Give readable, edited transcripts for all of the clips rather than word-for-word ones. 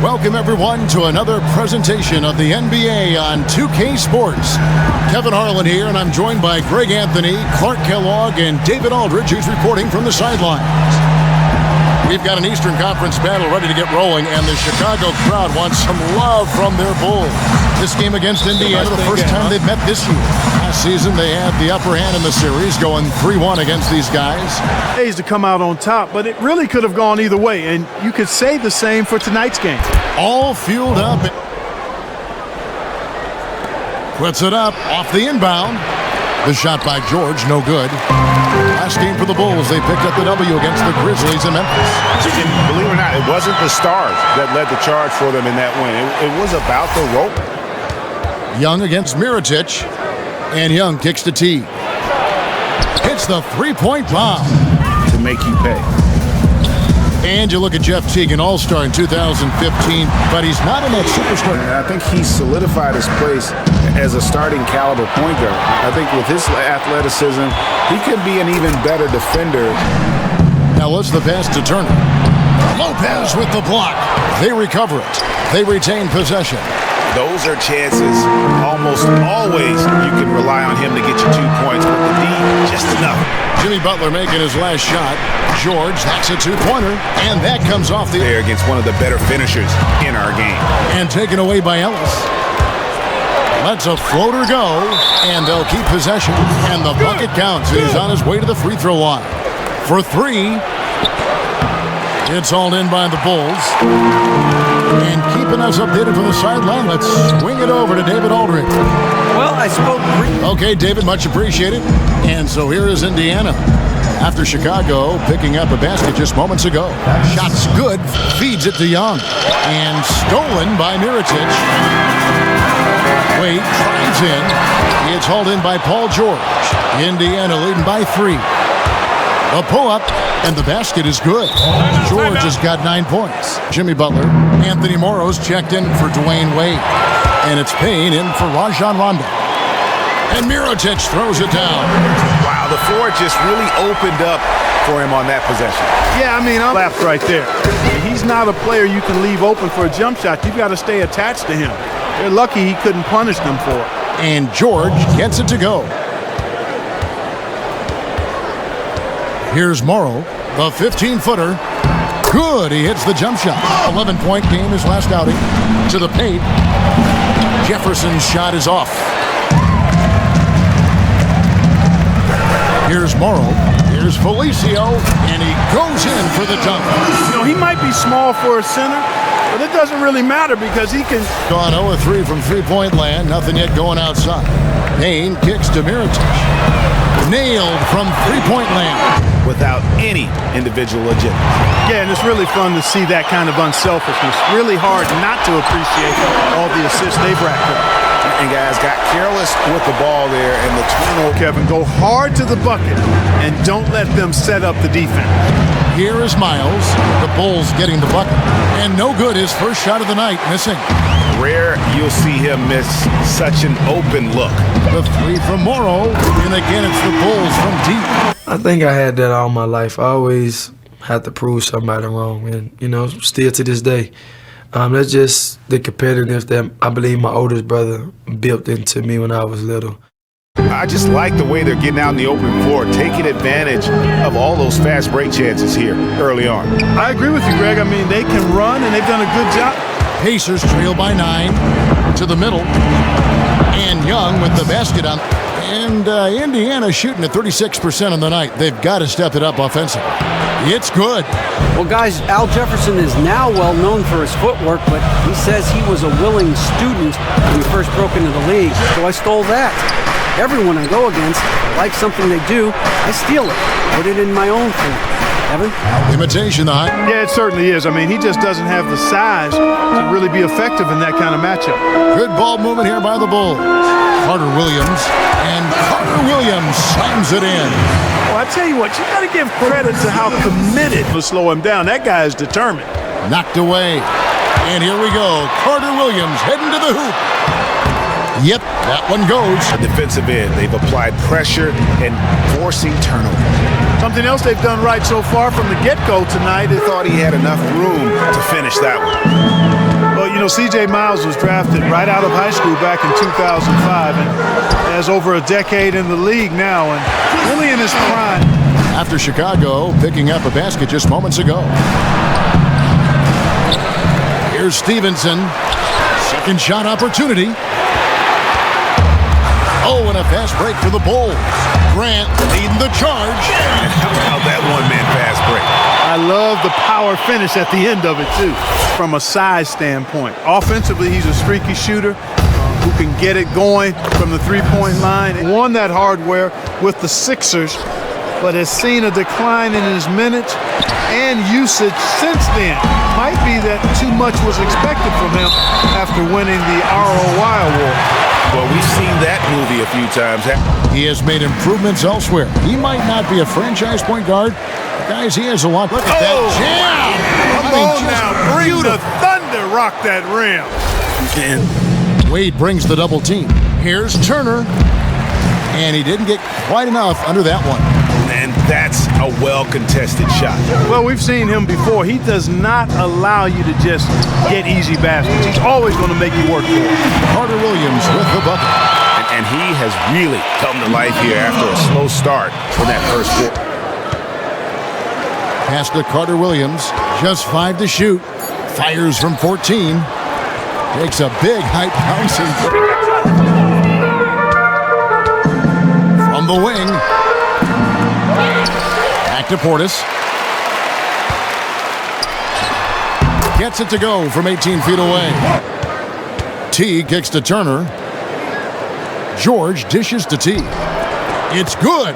Welcome, everyone, to another presentation of the NBA on 2K Sports. Kevin Harlan here, and I'm joined by Greg Anthony, Clark Kellogg, and David Aldridge, who's reporting from the sidelines. We've got an Eastern Conference battle ready to get rolling, and the Chicago crowd wants some love from their Bulls. This game against Indiana, the first time they've met this year. Last season, they had the upper hand in the series, going 3-1 against these guys. Days to come out on top, but it really could have gone either way, and you could say the same for tonight's game. All fueled up. Puts it up off the inbound. The shot by George, no good. Last game for the Bulls, they picked up the W against the Grizzlies in Memphis. And believe it or not, it wasn't the stars that led the charge for them in that win. It was about the rope. Young against Mirotic, and Young kicks to T. Hits the three-point bomb. To make you pay. And you look at Jeff Teague, an all-star in 2015, but he's not in that superstar. And I think he's solidified his place as a starting caliber point guard. I think with his athleticism, he could be an even better defender. Now what's the pass to Turner? Lopez with the block. They recover it. They retain possession. Those are chances. Almost always you can rely on him to get you 2 points, but the D, just enough. Jimmy Butler making his last shot. George, that's a two-pointer, and that comes off the air against one of the better finishers in our game. And taken away by Ellis. Lets a floater go, and they'll keep possession. And the bucket counts. He's on his way to the free throw line. For three, it's hauled in by the Bulls. And keeping us updated from the sideline, let's swing it over to David Aldridge. Well, I spoke briefly. Okay, David, much appreciated. And so here is Indiana. After Chicago picking up a basket just moments ago. Shot's good, feeds it to Young. And stolen by Mirotic. Wade drives in. It's hauled in by Paul George. Indiana leading by 3. A pull-up, and the basket is good. George has got 9 points. Jimmy Butler. Anthony Morrow's checked in for Dwayne Wade. And it's Payne in for Rajon Rondo. And Mirotic throws it down. Wow, the floor just really opened up for him on that possession. Yeah, I mean, I'm laughed right there. He's not a player you can leave open for a jump shot. You've got to stay attached to him. They're lucky he couldn't punish them for it. And George gets it to go. Here's Morrow, the 15-footer. Good, he hits the jump shot. 11-point game his last outing. To the paint. Jefferson's shot is off. Here's Morrow. Here's Felicio, and he goes in for the dunk. You know, he might be small for a center, but it doesn't really matter because he can. Gone 0-3 from three-point land. Nothing yet going outside. Payne kicks to Mirotic. Nailed from three-point land. Without any individual agenda. Yeah, and it's really fun to see that kind of unselfishness. Really hard not to appreciate all the assists they've racked up. And guys got careless with the ball there, and the turnover. Kevin, go hard to the bucket and don't let them set up the defense. Here is Miles. The Bulls getting the bucket. And no good, his first shot of the night, missing. Rare you'll see him miss such an open look. The three from Morrow, and again it's the Bulls from deep. I think I had that all my life. I always had to prove somebody wrong, and, you know, still to this day. That's just the competitiveness that I believe my oldest brother built into me when I was little. I just like the way they're getting out in the open floor, taking advantage of all those fast break chances here early on. I agree with you, Greg. I mean, they can run, and they've done a good job. Pacers trail by 9 to the middle. And Young with the basket on. And Indiana shooting at 36% on the night. They've got to step it up offensively. It's good. Well, guys, Al Jefferson is now well known for his footwork, but he says he was a willing student when he first broke into the league. So I stole that. Everyone I go against, like something they do, I steal it, put it in my own form. Evan? Imitation, the height. Yeah, it certainly is. I mean, he just doesn't have the size to really be effective in that kind of matchup. Good ball movement here by the Bulls. Carter Williams, and Carter Williams slams it in. Well, I tell you what, you got to give credit to how committed to slow him down. That guy is determined. Knocked away. And here we go. Carter Williams heading to the hoop. Yep, that one goes. The defensive end, they've applied pressure and forcing turnover. Something else they've done right so far from the get-go tonight. They thought he had enough room to finish that one. You know, C.J. Miles was drafted right out of high school back in 2005 and has over a decade in the league now and really in his prime. After Chicago picking up a basket just moments ago. Here's Stevenson. Second shot opportunity. Oh, and a fast break for the Bulls. Grant leading the charge. And how about that one-man fast break? I love the power finish at the end of it, too, from a size standpoint. Offensively, he's a streaky shooter who can get it going from the three-point line. He won that hardware with the Sixers, but has seen a decline in his minutes and usage since then. Might be that too much was expected from him after winning the ROI award. Well, we've seen that movie a few times. He has made improvements elsewhere. He might not be a franchise point guard. Guys, he has a lot. Look at that jam! Come on now, bring the thunder, rock that rim. And Wade brings the double team. Here's Turner. And he didn't get quite enough under that one. And that's a well-contested shot. Well, we've seen him before. He does not allow you to just get easy baskets. He's always going to make you work for it. Carter Williams with the bucket. And he has really come to life here after a slow start for that first quarter. Pass to Carter Williams. Just 5 to shoot. Fires from 14. Takes a big high bouncing from the wing. Back to Portis. Gets it to go from 18 feet away. T kicks to Turner. George dishes to T. It's good.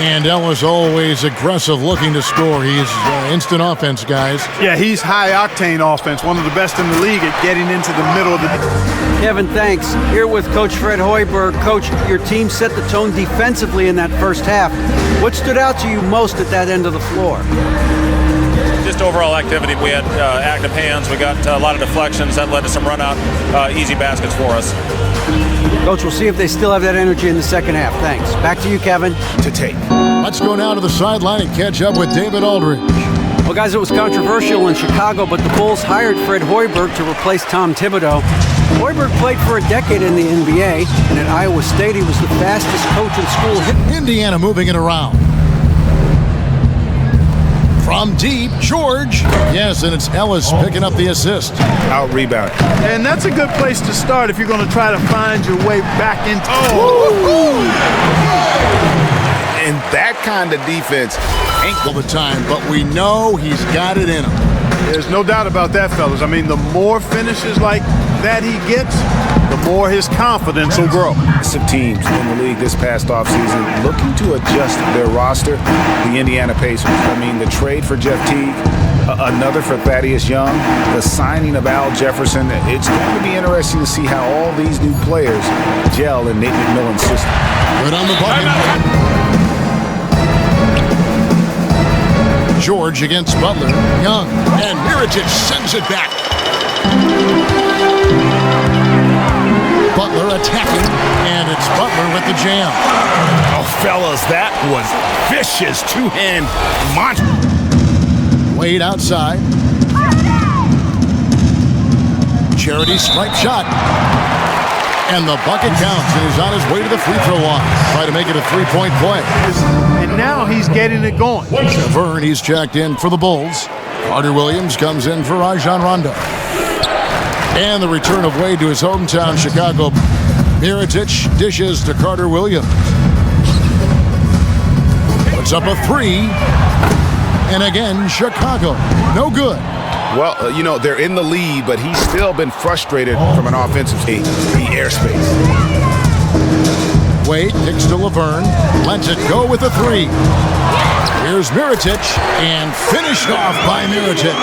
And Ellis always aggressive looking to score. He's instant offense, guys. Yeah, he's high-octane offense, one of the best in the league at getting into the middle of the... Kevin, thanks. Here with Coach Fred Hoiberg. Coach, your team set the tone defensively in that first half. What stood out to you most at that end of the floor? Just overall activity. We had active hands. We got a lot of deflections. That led to some run-out, easy baskets for us. Coach, we'll see if they still have that energy in the second half. Thanks. Back to you, Kevin. To take. Let's go now to the sideline and catch up with David Aldridge. Well, guys, it was controversial in Chicago, but the Bulls hired Fred Hoiberg to replace Tom Thibodeau. Hoiberg played for a decade in the NBA, and at Iowa State, he was the fastest coach in school. Indiana moving it around. From deep, George. Yes, and it's Ellis picking up the assist. Out rebound. And that's a good place to start if you're going to try to find your way back into... And that kind of defense ain't All the time, but we know he's got it in him. There's no doubt about that, fellas. I mean, the more finishes like that he gets, the more his confidence will grow. Some teams in the league this past offseason looking to adjust their roster. The Indiana Pacers. I mean, the trade for Jeff Teague, another for Thaddeus Young, the signing of Al Jefferson. It's going to be interesting to see how all these new players gel in Nate McMillan's system. Good on the bucket. George against Butler. Young. And Mirotic sends it back. Butler attacking. And it's Butler with the jam. Oh, fellas, that was vicious two-hand monster. Wade outside. Charity stripe shot. And the bucket counts, and he's on his way to the free throw line. Try to make it a three-point play. And now he's getting it going. Vern, he's checked in for the Bulls. Carter Williams comes in for Rajon Rondo. And the return of Wade to his hometown, Chicago. Mirotic dishes to Carter Williams. Puts up a three. And again, Chicago. No good. Well, you know, they're in the lead, but he's still been frustrated from an offensive state, the airspace. Wade kicks to Laverne, lets it go with a three. Here's Mirotic, and finished off by Mirotic.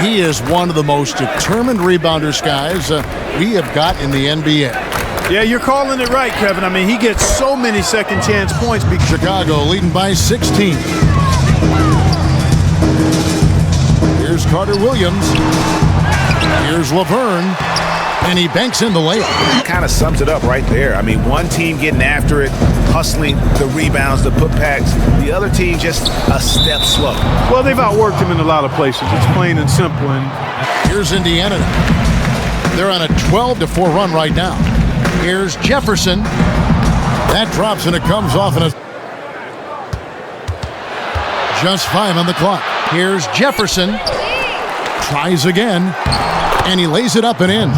He is one of the most determined rebounders, guys, we have got in the NBA. Yeah, you're calling it right, Kevin. I mean, he gets so many second chance points. Chicago leading by 16. Here's Carter Williams. Here's Laverne. And he banks in the layup. Kind of sums it up right there. I mean, one team getting after it, hustling the rebounds, the putbacks. The other team just a step slow. Well, they've outworked him in a lot of places. It's plain and simple. And here's Indiana. They're on a 12-4 run right now. Here's Jefferson. That drops and it comes off in a... Just 5 on the clock. Here's Jefferson. Tries again. And he lays it up and in.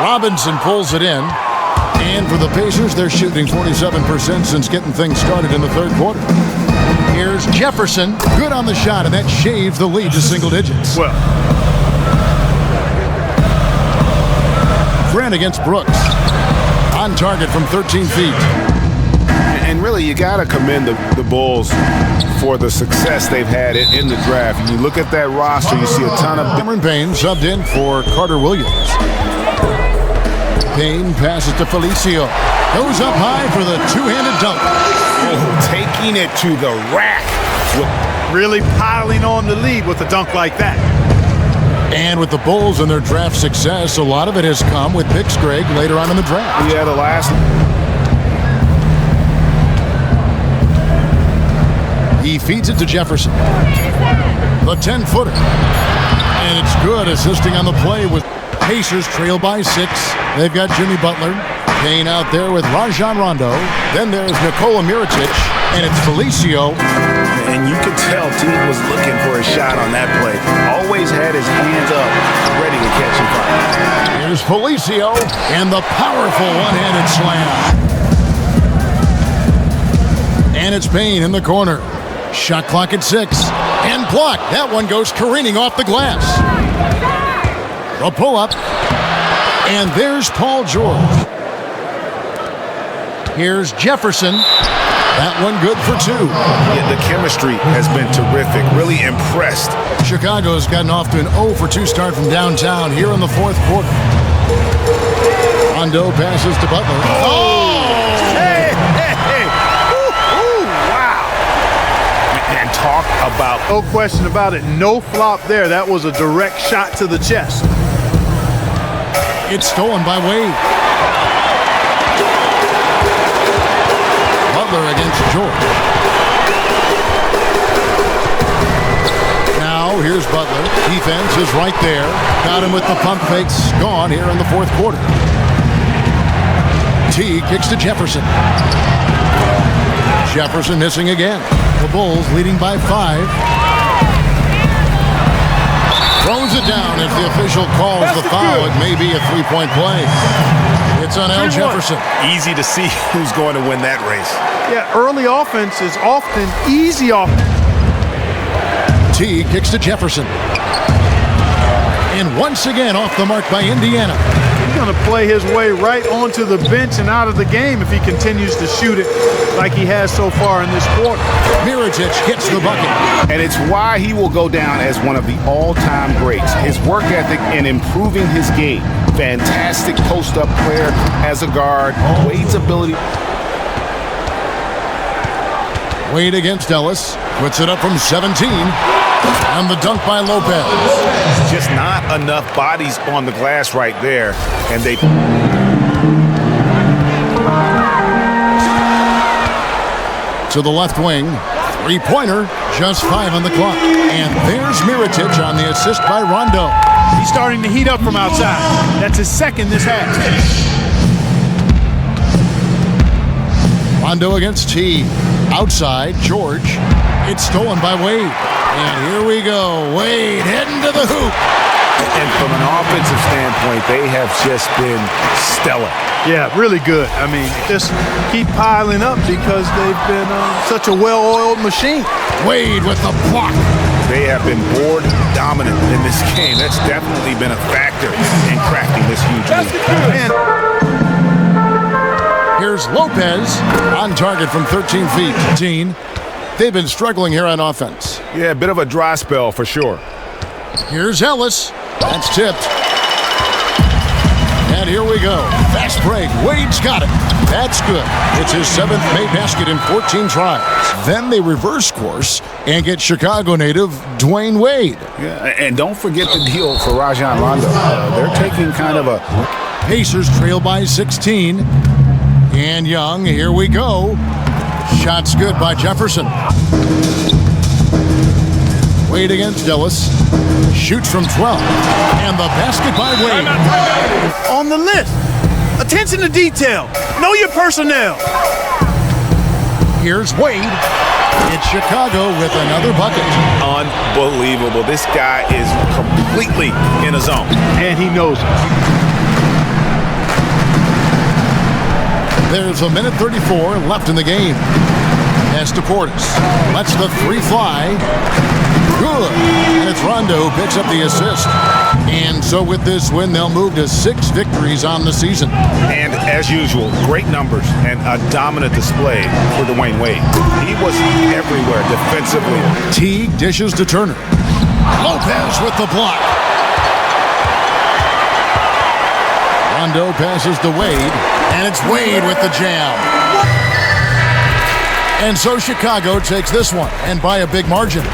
Robinson pulls it in. And for the Pacers, they're shooting 47% since getting things started in the third quarter. Here's Jefferson. Good on the shot, and that shaves the lead to single digits. Well, Grant against Brooks. On target from 13 feet. And really, you got to commend the Bulls for the success they've had in the draft. And you look at that roster, you see a ton of... Cameron Payne subbed in for Carter Williams. Payne passes to Felicio. Goes up high for the two-handed dunk. Oh, taking it to the rack. really piling on the lead with a dunk like that. And with the Bulls and their draft success, a lot of it has come with picks, Greg, later on in the draft. Yeah, the last... He feeds it to Jefferson. The 10-footer. And it's good, assisting on the play with Pacers trail by 6. They've got Jimmy Butler. Payne out there with Rajon Rondo. Then there's Nikola Mirotic. And it's Felicio. And you could tell Teague was looking for a shot on that play. Always had his hands up, ready to catch and fire. Here's Felicio. And the powerful one-handed slam. And it's Payne in the corner. Shot clock at 6. And blocked. That one goes careening off the glass. A pull-up. And there's Paul George. Here's Jefferson. That one good for 2. Yeah, the chemistry has been terrific. Really impressed. Chicago's gotten off to an 0-for-2 start from downtown here in the fourth quarter. Rondo passes to Butler. Hey! Ooh, wow. And talk about... No question about it. No flop there. That was a direct shot to the chest. It's stolen by Wade. Butler against George. Now here's Butler. Defense is right there. Got him with the pump fakes. Gone here in the fourth quarter. Teague kicks to Jefferson. Jefferson missing again. The Bulls leading by 5. Throws it down as the official calls the foul. It may be a three-point play. It's on Al Jefferson. Easy to see who's going to win that race. Yeah, early offense is often easy offense. Teague kicks to Jefferson. And once again off the mark by Indiana. He's going to play his way right onto the bench and out of the game if he continues to shoot it like he has so far in this quarter. Mirotic gets the bucket. And it's why he will go down as one of the all-time greats. His work ethic in improving his game. Fantastic post-up player as a guard. Wade's ability... Wade against Ellis. Puts it up from 17. And the dunk by Lopez. Just not enough bodies on the glass right there. And they... To the left wing. Three-pointer. Just 5 on the clock. And there's Mirotic on the assist by Rondo. He's starting to heat up from outside. That's his second this half. Rondo against T. Outside, George. It's stolen by Wade. And here we go. Wade heading to the hoop. And from an offensive standpoint, they have just been stellar. Yeah, really good. I mean, just keep piling up because they've been such a well-oiled machine. Wade with the block. They have been board dominant in this game. That's definitely been a factor in cracking this huge lead. Here's Lopez on target from 13 feet. They've been struggling here on offense. Yeah, a bit of a dry spell for sure. Here's Ellis. That's tipped. And here we go. Fast break. Wade's got it. That's good. It's his 7th made basket in 14 tries. Then they reverse course and get Chicago native Dwayne Wade. Yeah, and don't forget the deal for Rajon Rondo. They're taking kind of a... Pacers trail by 16. And Young, here we go. Shots good by Jefferson. Wade against Ellis. Shoots from 12. And the basket by Wade. On the list. Attention to detail. Know your personnel. Here's Wade. It's Chicago with another bucket. Unbelievable. This guy is completely in a zone. And he knows it. There's a minute 34 left in the game. Pass to Portis. Lets the three fly. Good. And it's Rondo who picks up the assist. And so with this win, they'll move to 6 victories on the season. And as usual, great numbers and a dominant display for Dwayne Wade. He was everywhere defensively. Teague dishes to Turner. Lopez with the block. Rondo passes to Wade, and it's Wade with the jam. And so Chicago takes this one, and by a big margin.